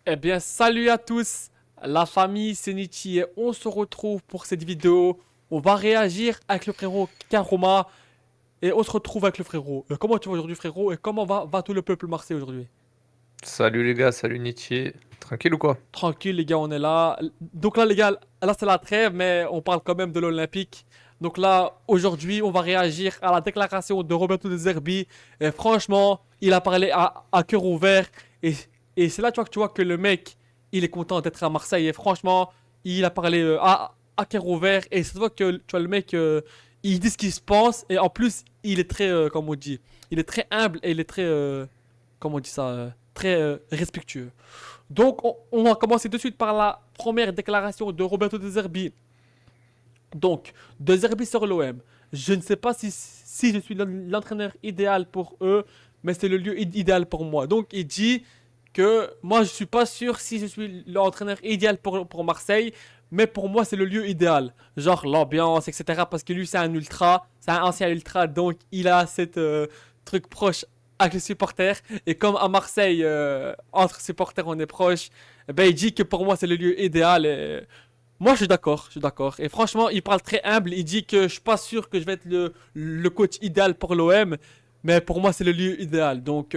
Eh bien, salut à tous, la famille, c'est Nietzsche et on se retrouve pour cette vidéo. On va réagir avec le frérot Karoma et on se retrouve avec le frérot. Comment tu vas aujourd'hui, frérot, et comment va tout le peuple marseillais aujourd'hui? Salut les gars, salut Nietzsche. Tranquille ou quoi? Tranquille, les gars, on est là. Donc là, les gars, là, c'est la trêve, mais on parle quand même de l'Olympique. Donc là, aujourd'hui, on va réagir à la déclaration de Roberto De Zerbi. Et franchement, il a parlé à cœur ouvert. Et, et c'est là, tu vois que le mec, il est content d'être à Marseille. Et franchement, il a parlé à cœur ouvert. Et ça se voit que, tu vois, le mec, il dit ce qu'il se pense. Et en plus, il est très, comme on dit, il est très humble et il est très, comment on dit ça, très respectueux. Donc, on va commencer de suite par la première déclaration de Roberto De Zerbi. Donc, De Zerbi sur l'OM. Je ne sais pas si je suis l'entraîneur idéal pour eux, mais c'est le lieu idéal pour moi. Donc, il dit que moi, je ne suis pas sûr si je suis l'entraîneur idéal pour Marseille, mais pour moi, c'est le lieu idéal. Genre l'ambiance, etc. Parce que lui, c'est un ultra, c'est un ancien ultra, donc il a cette truc proche avec les supporters. Et comme à Marseille, entre supporters, on est proche, eh ben, il dit que pour moi, c'est le lieu idéal. Et moi, je suis d'accord, je suis d'accord. Et franchement, il parle très humble. Il dit que je suis pas sûr que je vais être le coach idéal pour l'OM, mais pour moi, c'est le lieu idéal. Donc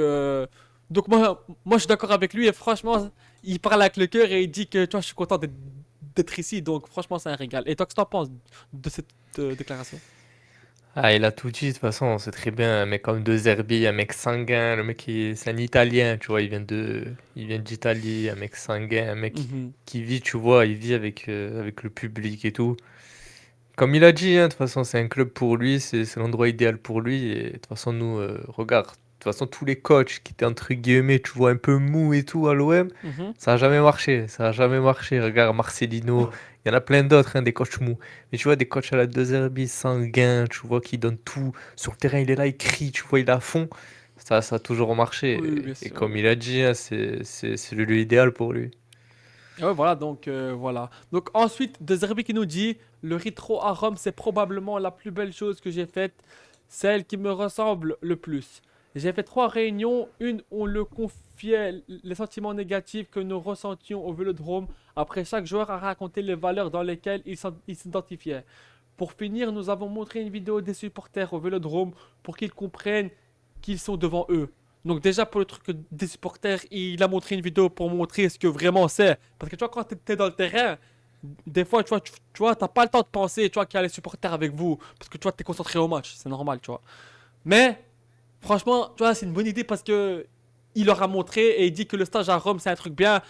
moi, je suis d'accord avec lui. Et franchement, il parle avec le cœur et il dit que, tu vois, je suis content d'être ici. Donc, franchement, c'est un régal. Et toi, qu'est-ce que t'en penses de cette déclaration? Ah, il a tout dit, de toute façon, c'est très bien. Un mec comme De Zerbi, un mec sanguin, le mec c'est un Italien, tu vois, il vient d'Italie, un mec sanguin, un mec Mhm. qui vit, tu vois, il vit avec le public et tout. Comme il a dit, hein, de toute façon, c'est un club pour lui, c'est l'endroit idéal pour lui. Et de toute façon, nous, regarde, de toute façon, tous les coachs qui étaient entre guillemets, tu vois, un peu mou et tout à l'OM, Mhm. ça a jamais marché. Ça a jamais marché. Regarde, Marcelino, il y en a plein d'autres, hein, des coachs mous. Mais tu vois, des coachs à la De Zerbi, sanguins, tu vois, qui donnent tout. Sur le terrain, il est là, il crie, tu vois, il est à fond. Ça a toujours marché. Oui, oui, bien Et sûr, comme oui. il a dit, hein, c'est le lieu idéal pour lui. Et ouais, voilà, donc voilà. Donc ensuite, De Zerbi qui nous dit, le Ritro à Rome, c'est probablement la plus belle chose que j'ai faite, celle qui me ressemble le plus. J'ai fait trois réunions, une où on le confiait les sentiments négatifs que nous ressentions au Vélodrome. Après, chaque joueur a raconté les valeurs dans lesquelles il s'identifiait. Pour finir, nous avons montré une vidéo des supporters au Vélodrome pour qu'ils comprennent qu'ils sont devant eux. Donc déjà pour le truc des supporters, il a montré une vidéo pour montrer ce que vraiment c'est. Parce que tu vois, quand t'es dans le terrain, des fois, tu vois, t'as pas le temps de penser, tu vois, qu'il y a les supporters avec vous. Parce que tu vois, t'es concentré au match, c'est normal, tu vois. Mais, franchement, tu vois, c'est une bonne idée parce que il leur a montré et il dit que le stage à Rome, c'est un truc bien.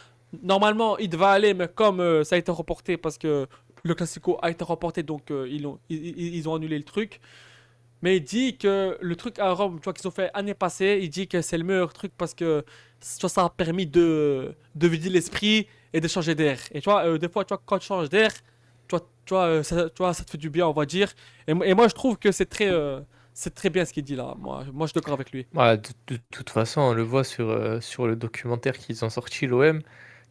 Normalement, il devait aller, mais comme ça a été reporté parce que le Classico a été reporté, donc ils ont annulé le truc. Mais il dit que le truc à Rome, tu vois, qu'ils ont fait l'année passée, il dit que c'est le meilleur truc parce que tu vois, ça a permis de vider l'esprit et de changer d'air. Et tu vois, des fois, tu vois, quand tu changes d'air, tu vois, ça te fait du bien, on va dire. Et moi, je trouve que c'est très bien ce qu'il dit là. Moi, je suis d'accord avec lui. Ouais, de toute façon, on le voit sur le documentaire qu'ils ont sorti, l'OM.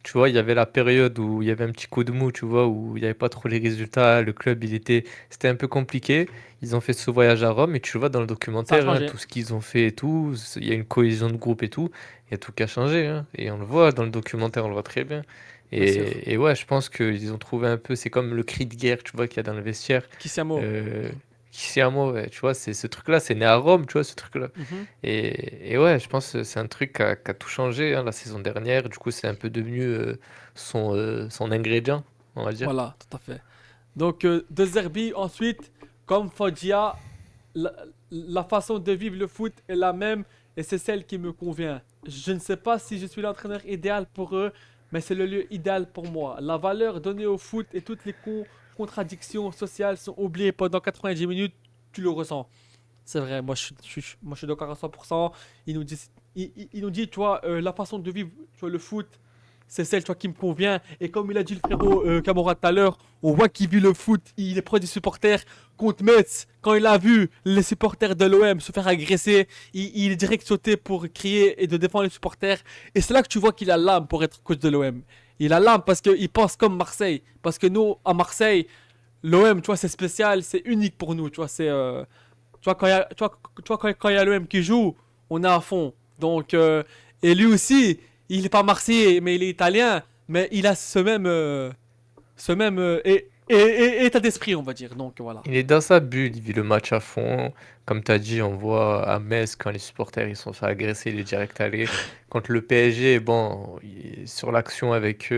Tu vois, il y avait la période où il y avait un petit coup de mou, tu vois, où il n'y avait pas trop les résultats. Le club, c'était un peu compliqué. Ils ont fait ce voyage à Rome et tu vois, dans le Ça a documentaire, hein, changé. tout ce qu'ils ont fait et tout, il y a une cohésion de groupe et tout. Il y a tout qui a changé, hein. Et on le voit dans le documentaire, on le voit très bien. Bien sûr. Et ouais, je pense qu'ils ont trouvé un peu, c'est comme le cri de guerre, tu vois, qu'il y a dans le vestiaire. Qui c'est mot. Euh, qui c'est à moi, ouais, tu vois, c'est ce truc-là, c'est né à Rome, tu vois, ce truc-là. Mhm. Et ouais, je pense que c'est un truc qui a tout changé hein, la saison dernière. Du coup, c'est un peu devenu son ingrédient, on va dire. Voilà, tout à fait. Donc, De Zerbi, ensuite, comme Foggia, la, la façon de vivre le foot est la même et c'est celle qui me convient. Je ne sais pas si je suis l'entraîneur idéal pour eux, mais c'est le lieu idéal pour moi. La valeur donnée au foot et toutes les contradictions sociales sont oubliées pendant 90 minutes, tu le ressens. C'est vrai, moi je suis d'accord à 100%. Il nous dit, tu vois, la façon de vivre tu vois, le foot, c'est celle tu vois, qui me convient. Et comme il a dit le frérot Camora tout à l'heure, on voit qu'il vit le foot, il est proche des supporters. Contre Metz, quand il a vu les supporters de l'OM se faire agresser, il est direct sauté pour crier et de défendre les supporters. Et c'est là que tu vois qu'il a l'âme pour être coach de l'OM. Il a l'âme parce qu'il pense comme Marseille. Parce que nous, à Marseille, l'OM, tu vois, c'est spécial, c'est unique pour nous. Tu vois, tu vois, quand il y a l'OM qui joue, on est à fond. Donc, et lui aussi, il est pas marseillais, mais il est italien, mais il a ce même état d'esprit, on va dire. Donc voilà. Il est dans sa bulle, il vit le match à fond. Comme tu as dit, on voit à Metz, quand les supporters ils sont fait agresser, il est direct allé. Contre le PSG, bon, sur l'action avec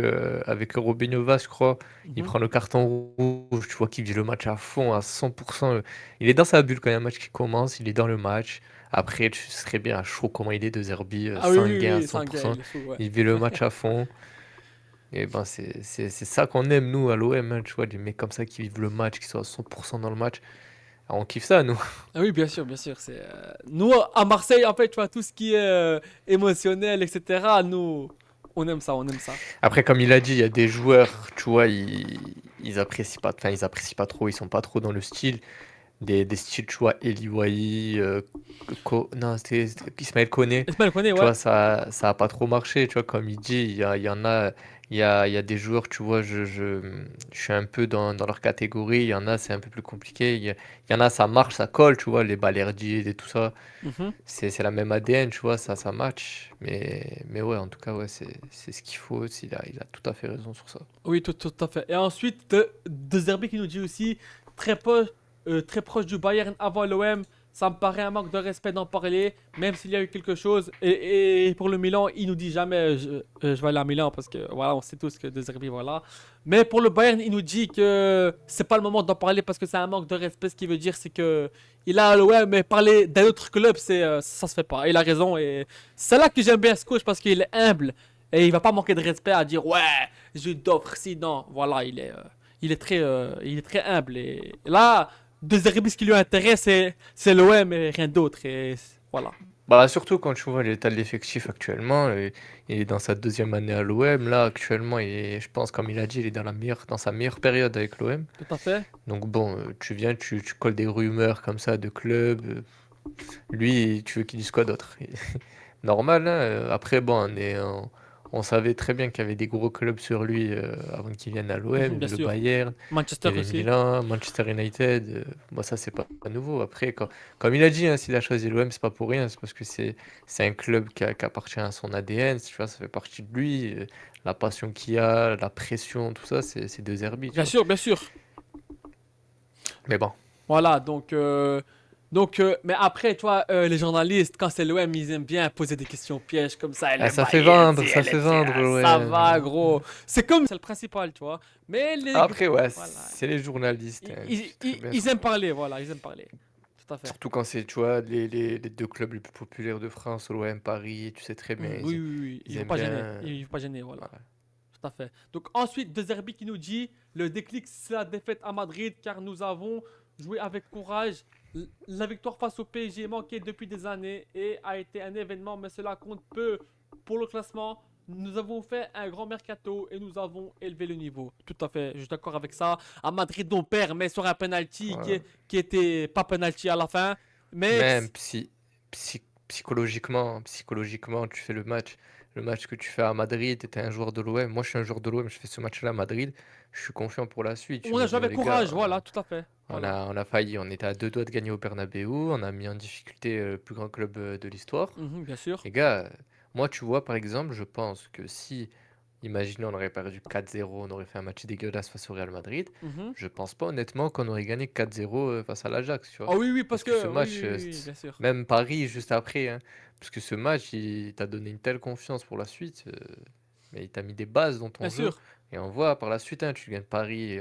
Robinho Vaz, je crois, il Mhm. prend le carton rouge, tu vois qu'il vit le match à fond, à 100%. Il est dans sa bulle quand il y a un match qui commence, il est dans le match. Après, tu serais bien à chaud comment il est de Zerbi, Ah oui, oui, sanguin à oui, c'est un gars, 100%. il est fou, ouais. Il vit le match à fond. Et ben c'est ça qu'on aime nous à l'OM, hein, tu vois, des mecs comme ça qui vivent le match, qui sont à 100% dans le match. Ah, on kiffe ça, nous. Ah oui, bien sûr, bien sûr. Nous, à Marseille, en fait, tu vois, tout ce qui est émotionnel, etc., nous, on aime ça, on aime ça. Après, comme il a dit, il y a des joueurs, tu vois, ils apprécient pas, enfin, ils apprécient pas trop, ils sont pas trop dans le style. Des styles, tu vois, Eli Wahi, non, c'était Ismaël Koné, Ismaël connaît, tu ouais. vois, ça a pas trop marché, tu vois, comme il dit, il y en a, il y a des joueurs, tu vois, je suis un peu dans leur catégorie, il y en a, c'est un peu plus compliqué, il y en a, ça marche, ça colle, tu vois, les Balerdi et tout ça, Mhm. c'est la même ADN, tu vois, ça match, mais ouais, en tout cas, ouais, c'est ce qu'il faut, il a tout à fait raison sur ça. Oui, tout à fait. Et ensuite, De Zerbi qui nous dit aussi, très proche du Bayern avant l'OM, ça me paraît un manque de respect d'en parler, même s'il y a eu quelque chose. Et pour le Milan, il nous dit jamais, je vais aller à Milan, parce que voilà, on sait tous que De Zerbi, voilà. Mais pour le Bayern, il nous dit que c'est pas le moment d'en parler parce que c'est un manque de respect. Ce qui veut dire, c'est que il a à l'OM, mais parler d'un autre club, ça se fait pas. Il a raison. Et c'est là que j'aime bien ce coach parce qu'il est humble. Et il va pas manquer de respect à dire ouais, je t'offre si non. Voilà, il est très humble. Et là, De Zerbi, ce qui lui intéresse, c'est l'OM et rien d'autre. Et voilà. Bah, surtout quand tu vois l'état de l'effectif actuellement, il est dans sa deuxième année à l'OM. Là, actuellement, je pense, comme il a dit, il est dans sa meilleure période avec l'OM. Tout à fait. Donc bon, tu viens, tu colles des rumeurs comme ça de club. Lui, tu veux qu'il dise quoi d'autre? Normal, hein. Après, bon, on savait très bien qu'il y avait des gros clubs sur lui avant qu'il vienne à l'OM. Il y Mhm, bien avait le sûr. Bayern, il Manchester y avait aussi. Milan, Manchester United. Bon, ça, c'est pas nouveau. Après, comme il a dit, hein, s'il a choisi l'OM, c'est pas pour rien. C'est parce que c'est un club qui appartient à son ADN. Tu vois, ça fait partie de lui. La passion qu'il a, la pression, tout ça, c'est De Zerbi, tu Bien vois. sûr, bien sûr. Mais bon. Voilà, mais après, toi, les journalistes, quand c'est l'OM, ils aiment bien poser des questions pièges comme ça. Et Ah, le Bayern, si ça elle est fait dessus, vendre ah, ça va, l'OM. gros. C'est le principal, tu vois. Mais Après, ouais, voilà, c'est les journalistes, hein, tu sais très bien. ils aiment parler, voilà, ils aiment parler. Tout à fait. Surtout quand c'est, tu vois, les deux clubs les plus populaires de France, l'OM, Paris, tu sais très bien, Oui, oui, oui, ils il faut aiment pas gêner. bien. Il faut pas gêner, voilà. Voilà. Tout à fait. Donc ensuite, De Zerbi qui nous dit le déclic, c'est la défaite à Madrid car nous avons joué avec courage. La victoire face au PSG manquait depuis des années et a été un événement, mais cela compte peu pour le classement. Nous avons fait un grand mercato et nous avons élevé le niveau. Tout à fait, je suis d'accord avec ça. À Madrid, on perd, mais sur un penalty Voilà. qui était pas penalty à la fin. Mais Même psychologiquement, tu fais le match que tu fais à Madrid, tu étais un joueur de l'OM. Moi, je suis un joueur de l'OM, je fais ce match-là à Madrid, je suis confiant pour la suite. Je on a me joué dis, oh, avec les gars, courage, voilà, tout à fait. Voilà. on a failli, on était à deux doigts de gagner au Bernabeu, on a mis en difficulté le plus grand club de l'histoire. Mhm, bien sûr. Les gars, moi, tu vois, par exemple, je pense que si, imaginons, on aurait perdu 4-0, on aurait fait un match dégueulasse face au Real Madrid, Mhm. je pense pas honnêtement qu'on aurait gagné 4-0 face à l'Ajax, tu vois. Ah oui, oui, parce Parce que ce que. Oui, match, oui, oui, oui, bien sûr. même Paris juste après, hein, parce que ce match, il t'a donné une telle confiance pour la suite, mais il t'a mis des bases dans ton Bien jeu. sûr. Et on voit par la suite, hein, tu gagnes Paris,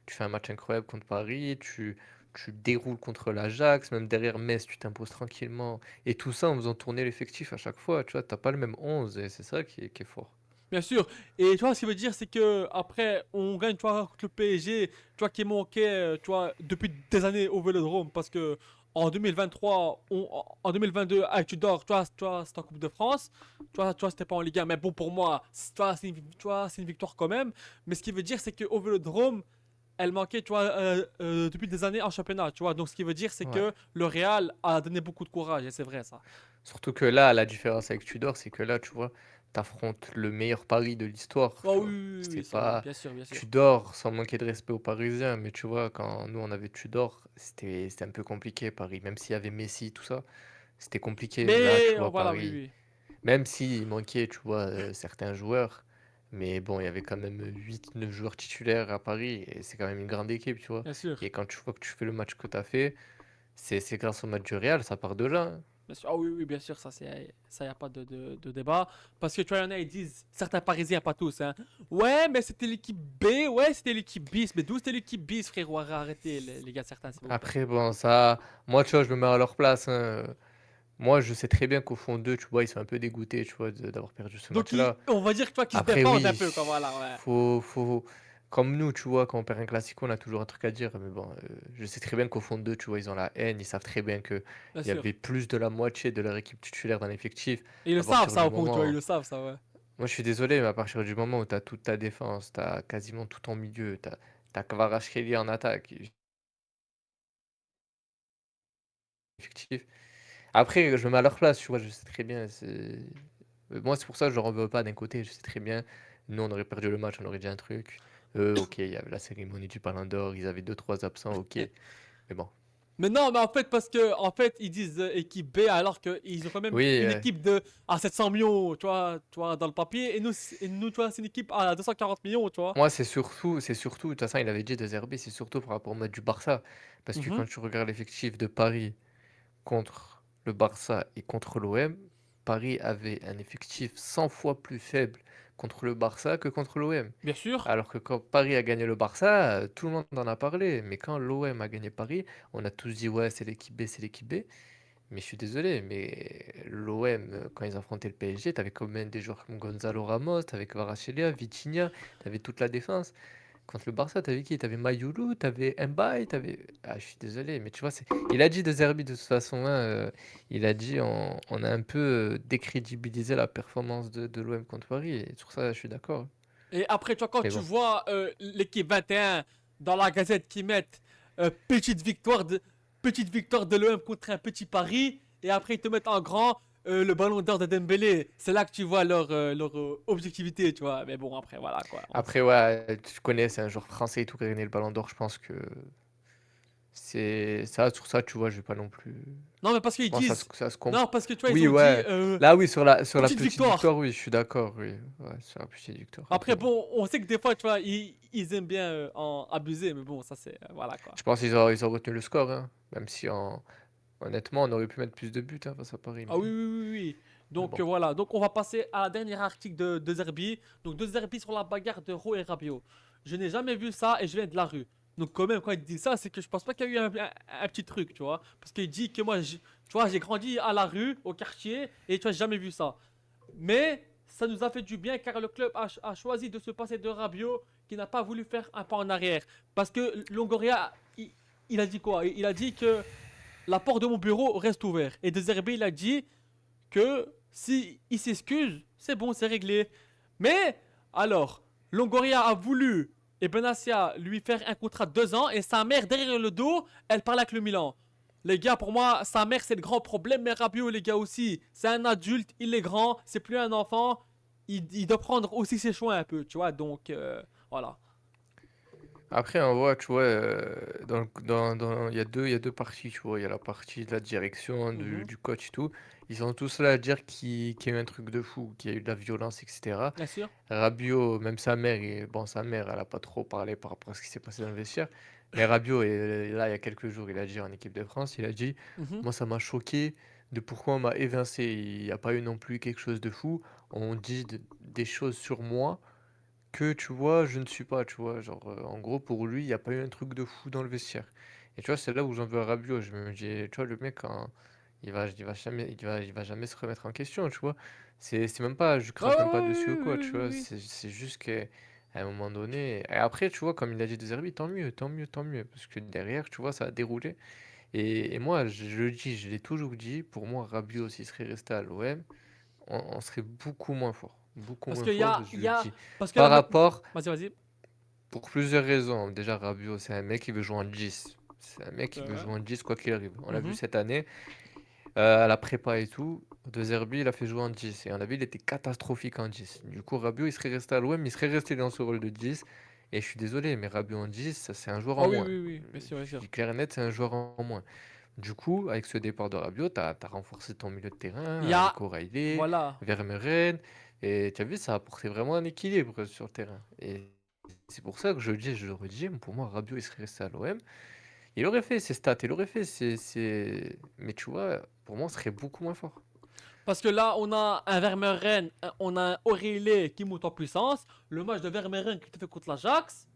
tu fais un match incroyable contre Paris, tu déroules contre l'Ajax, même derrière Metz, tu t'imposes tranquillement. Et tout ça en faisant tourner l'effectif à chaque fois, tu vois, t'as pas le même 11 et c'est ça qui est fort. Bien sûr. Et tu vois, ce qui veut dire, c'est que après, on gagne, tu vois, contre le PSG, tu vois, qui manquait, tu vois, depuis des années au Vélodrome, parce que en 2023, en 2022, avec Tudor, tu vois, c'était en Coupe de France, tu vois, c'était pas en Ligue 1, mais bon, pour moi, tu vois, tu vois, c'est une victoire quand même. Mais ce qui veut dire, c'est qu'au Vélodrome, elle manquait, tu vois, depuis des années en championnat, tu vois. Donc, ce qui veut dire, c'est Ouais. que le Real a donné beaucoup de courage, et c'est vrai, ça. Surtout que là, la différence avec Tudor, c'est que là, tu vois, t'affrontes le meilleur pari de l'histoire, Oh tu oui, vois. oui, oui, C'est oui, ça oui, pas bien sûr, bien sûr. Tudor, sans manquer de respect aux Parisiens, mais tu vois, quand nous on avait Tudor, c'était un peu compliqué Paris, même s'il y avait Messi, tout ça, c'était compliqué. Là, tu Mais vois, voilà, oui, Paris, oui. Même s'il manquait, tu vois, certains joueurs, mais bon, il y avait quand même 8 9 joueurs titulaires à Paris et c'est quand même une grande équipe, tu vois? Bien sûr. Et quand tu vois que tu fais le match que tu as fait, c'est grâce au match du Real, ça part de là, hein. Bien sûr. Ah oui, oui, bien sûr, ça y a pas de débat. Parce que tu vois, il y en a, ils disent, certains Parisiens, pas tous, hein. Ouais, mais c'était l'équipe B, ouais, c'était l'équipe bis. Mais d'où c'était l'équipe bis, frérot? Arrêtez, les gars, certains, s'il vous plaît. Après, bon, ça, moi, tu vois, je me mets à leur place, hein. Moi, je sais très bien qu'au fond d'eux, tu vois, ils sont un peu dégoûtés, tu vois, d'avoir perdu ce Donc, match-là. on va dire, tu vois, qu'ils se Après, défendent un oui, peu, quoi, voilà, ouais. comme nous, tu vois, quand on perd un classico, on a toujours un truc à dire. Mais bon, je sais très bien qu'au fond d'eux, tu vois, ils ont la haine. Ils savent très bien qu'il Bien y avait sûr. plus de la moitié de leur équipe titulaire dans l'effectif. Et ils le À savent, partir ça, du au fond, tu vois, ils moment. le savent, ça, ouais. Moi, je suis désolé, mais à partir du moment où tu as toute ta défense, tu as quasiment tout ton milieu, tu as Kvaratskhelia en attaque, effectif. Après, je me mets à leur place, tu vois, je sais très bien. Moi, c'est pour ça que je leur en veux pas d'un côté. Je sais très bien, nous, on aurait perdu le match, on aurait dit un truc. Eux, ok, il y avait la cérémonie du Ballon d'Or, ils avaient deux trois absents, ok. Mais bon. Mais non, mais en fait, parce que, en fait, ils disent équipe B, alors qu'ils ont quand même Oui, une équipe à 700 millions, tu vois, dans le papier. Et nous, tu vois, c'est une équipe à 240 millions, tu vois. moi, de toute façon, il avait dit de Zerbi, c'est surtout par rapport au match du Barça. Parce que quand Mhm. tu regardes l'effectif de Paris contre le Barça et contre l'OM, Paris avait un effectif 100 fois plus faible contre le Barça que contre l'OM. Bien sûr. Alors que quand Paris a gagné le Barça, tout le monde en a parlé. Mais quand l'OM a gagné Paris, on a tous dit ouais, c'est l'équipe B, c'est l'équipe B. Mais je suis désolé, mais l'OM, quand ils affrontaient le PSG, t'avais quand même des joueurs comme Gonzalo Ramos, t'avais Kvaratskhelia, Vitinha, t'avais toute la défense. Contre le Barça, t'avais qui? T'avais Mayoulou, t'avais Mbaye, t'avais. Ah, je suis désolé, mais tu vois, il a dit de Zerbi de toute façon, hein, il a dit on a un peu décrédibilisé la performance de l'OM contre Paris, et sur ça, je suis d'accord. Et après, tu vois, quand Mais tu bon. vois l'équipe 21 dans la gazette qui mettent euh, petite victoire de, petite victoire de l'OM contre un petit Paris, et après ils te mettent en grand le ballon d'or de Dembélé, c'est là que tu vois leur objectivité, tu vois. Mais bon, après, voilà, quoi. Après, ouais, tu connais, c'est un joueur français et tout qui a gagné le Ballon d'Or, je pense que c'est ça, sur ça, tu vois, je vais pas non plus. Non, mais parce Je qu'ils pense que disent. ça se Non, parce que tu vois, ils Oui, ont dit ouais. Là, oui, sur la petite petite victoire. victoire, oui, je suis d'accord, oui. Ouais, sur la petite victoire. Après, Après, bon. bon, on sait que des fois, tu vois, ils aiment bien en abuser, mais bon, ça c'est. Voilà, quoi. Je pense qu'ils ont retenu le score, hein. Même si, honnêtement, on aurait pu mettre plus de buts hein, face à Paris. Ah Mais, oui, oui, oui, oui. mais Donc bon. voilà, donc on va passer à la dernière article de Zerbi. Donc de Zerbi sur la bagarre de Ro et Rabiot. Je n'ai jamais vu ça et je viens de la rue. Donc quand même, quand il dit ça, c'est que je pense pas qu'il y a eu un petit truc, tu vois. Parce qu'il dit que moi, tu vois, j'ai grandi à la rue, au quartier, et tu vois, j'ai jamais vu ça. Mais ça nous a fait du bien car le club a choisi de se passer de Rabiot qui n'a pas voulu faire un pas en arrière. Parce que Longoria, il a dit quoi? Il a dit que la porte de mon bureau reste ouverte. Et De Zerbi, il a dit que si il s'excuse, c'est bon, c'est réglé. Mais alors, Longoria a voulu et Benassia lui faire un contrat de 2 ans et sa mère derrière le dos, elle parle avec le Milan. Les gars, pour moi, sa mère c'est le grand problème, mais Rabiot les gars aussi, c'est un adulte, il est grand, c'est plus un enfant, il doit prendre aussi ses choix un peu, tu vois. Donc voilà. Après, on voit, tu vois, il y a deux parties, tu vois. Il y a la partie de la direction, Mhm. du coach et tout. Ils sont tous là à dire qu'il y a eu un truc de fou, qu'il y a eu de la violence, etc. Bien sûr. Rabiot, même sa mère, bon, sa mère, elle a pas trop parlé par rapport à ce qui s'est passé dans le vestiaire. Mais Rabiot, là, il y a quelques jours, il a dit en équipe de France, il a dit, Mhm. moi, ça m'a choqué de pourquoi on m'a évincé. Il n'y a pas eu non plus quelque chose de fou. On dit des choses sur moi que, tu vois, je ne suis pas, tu vois. Genre, en gros, pour lui, il n'y a pas eu un truc de fou dans le vestiaire. Et tu vois, c'est là où j'en veux à Rabiot. Je me dis, tu vois, le mec, il va jamais se remettre en question, tu vois. C'est même pas, je Ouais, crache même ouais, pas ouais, dessus ou oui, quoi, oui, tu oui, vois. oui. C'est juste qu'à un moment donné. Et après, tu vois, comme il a dit de Zerbi, tant mieux, tant mieux, tant mieux. Parce que derrière, tu vois, ça a déroulé. Et moi, je le dis, je l'ai toujours dit, pour moi, Rabiot, s'il serait resté à l'OM, on serait beaucoup moins fort. Beaucoup Parce moins qu'il y fort, a, je il le y a, dis. parce que là Par maintenant, rapport, vas-y, vas-y. pour plusieurs raisons. Déjà, Rabiot, c'est un mec qui veut jouer en 10. C'est un mec qui C'est veut vrai. jouer en 10 quoi qu'il arrive. On l'a vu Mhm. cette année, à la prépa et tout. De Zerbi, il a fait jouer en 10. Et on a vu, il était catastrophique en 10. Du coup, Rabiot, il serait resté à l'OM, il serait resté dans ce rôle de 10. Et je suis désolé, mais Rabiot en 10, ça, c'est un joueur Ah en oui, moins. oui, oui, bien sûr, bien Je sûr. dis clair et net, c'est un joueur en moins. Du coup, avec ce départ de Rabiot, t'as renforcé ton milieu de terrain Il y a, avec O'Reilly, voilà. Vermeuren, et tu as vu, ça a apporté vraiment un équilibre sur le terrain. Et c'est pour ça que je le redis, pour moi, Rabiot, il serait resté à l'OM. Il aurait fait ses stats, il aurait fait Mais tu vois, pour moi, on serait beaucoup moins fort. Parce que là, on a un Vermeeren, on a un Aurélien qui monte en puissance. Le match de Vermeeren qui te fait contre l'Ajax.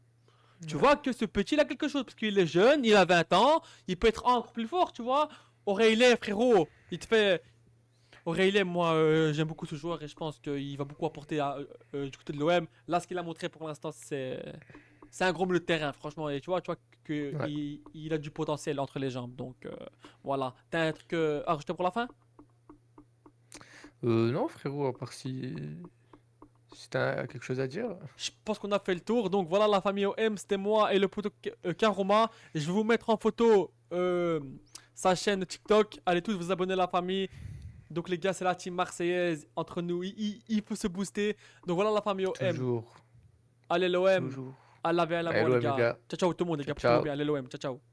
Tu Ouais. vois que ce petit, il a quelque chose. Parce qu'il est jeune, il a 20 ans. Il peut être encore plus fort, tu vois. Aurélien, frérot, il te fait. Aurélien, moi, j'aime beaucoup ce joueur et je pense qu'il va beaucoup apporter du côté de l'OM. Là, ce qu'il a montré pour l'instant, c'est un gros milieu de terrain, franchement. Et tu vois Ouais. qu'il a du potentiel entre les jambes. Donc, voilà. T'as un truc à rajouter pour la fin? Non, frérot, à part si t'as quelque chose à dire. Je pense qu'on a fait le tour. Donc voilà la famille OM, c'était moi et le poteau Karuma. Et je vais vous mettre en photo sa chaîne TikTok. Allez tous vous abonner à la famille. Donc les gars, c'est la team marseillaise. Entre nous, il faut se booster. Donc voilà la famille OM. Toujours, Allez l'OM. toujours. À la vie, à la Allez, mort les l'OM, les gars. gars. Ciao ciao tout le monde les Ciao, gars. Portez-vous ciao. bien. Allez l'OM. Ciao ciao.